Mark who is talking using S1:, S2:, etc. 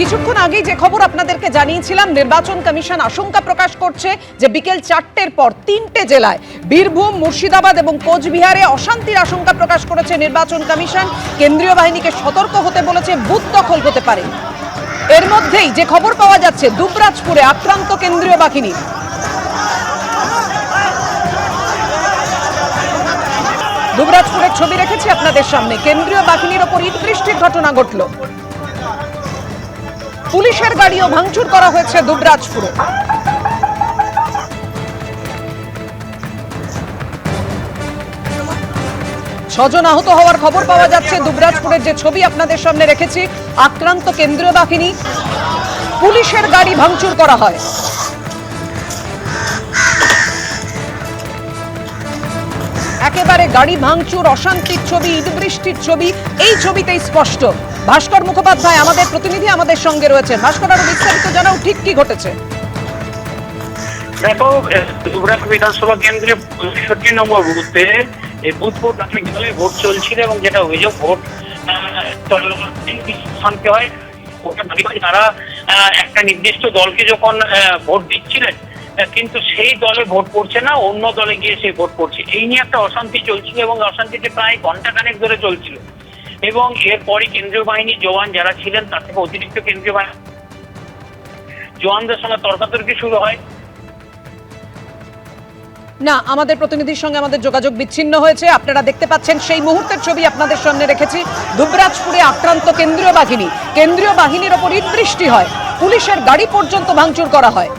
S1: কিছুক্ষণ আগেই যে খবর আপনাদেরকে জানিয়েছিলাম, নির্বাচন কমিশন আশঙ্কা প্রকাশ করছে যে বিকেল 4টের পর 3টে জেলায় বীরভূম, মুর্শিদাবাদ এবং কোচবিহারে অশান্তির আশঙ্কা প্রকাশ করেছে নির্বাচন কমিশন। কেন্দ্রীয় বাহিনীকে সতর্ক হতে বলেছে, বুথ দখল হতে পারে। এর মধ্যেই যে খবর পাওয়া যাচ্ছে, দুবরাজপুরে আক্রান্ত কেন্দ্রীয় বাহিনী। দুবরাজপুরের ছবি রেখেছি আপনাদের সামনে। কেন্দ্রীয় বাহিনীর ওপর ইট বৃষ্টির ঘটনা ঘটল। পুলিশের গাড়িও ভাঙচুর করা হয়েছে দুবরাজপুরে। ছজন আহত হওয়ার খবর পাওয়া যাচ্ছে। দুবরাজপুরের যে ছবি আপনাদের সামনে রেখেছি, আক্রান্ত কেন্দ্রীয় বাহিনী, পুলিশের গাড়ি ভাঙচুর করা হয়। একেবারে গাড়ি ভাঙচুর, অশান্তির ছবি, ইট বৃষ্টির ছবি এই ছবিতেই স্পষ্ট। ভাস্কর মুখোপাধ্যায় আমাদের প্রতিনিধি আমাদের সঙ্গে রয়েছেন। ভাস্কর, আরো বিস্তারিত জানাও, ঠিক কি ঘটেছে?
S2: দেখো, দুবরাজপুর বিধানসভা কেন্দ্রে ৬৫ নম্বর বুথে এই বুথ প্রাথমিক দলে ভোট চলছিল এবং যেটা অভিযোগ, ভোট শান্তি হয়। তারা একটা নির্দিষ্ট দলকে যখন ভোট দিচ্ছিলেন, কিন্তু সেই দলে ভোট পড়ছে না, অন্য দলে গিয়ে সেই ভোট পড়ছে। এই নিয়ে একটা অশান্তি চলছিল এবং অশান্তিতে প্রায় ঘন্টাখানেক ধরে চলছিল। এবং এরপরই কেন্দ্রীয় বাহিনীর জওয়ান যারা ছিলেন, তার থেকে অতিরিক্ত কেন্দ্রীয় বাহিনী জওয়ানদের সঙ্গে তর্কাতর্কি শুরু হয়।
S1: না, আমাদের প্রতিনিধির সঙ্গে আমাদের যোগাযোগ বিচ্ছিন্ন হয়েছে। আপনারা দেখতে পাচ্ছেন সেই মুহূর্তের ছবি আপনাদের সামনে রেখেছি। দুবরাজপুরে আক্রান্ত কেন্দ্রীয় বাহিনী, কেন্দ্রীয় বাহিনীর ওপর ইট বৃষ্টি হয়, পুলিশের গাড়ি পর্যন্ত ভাঙচুর করা হয়।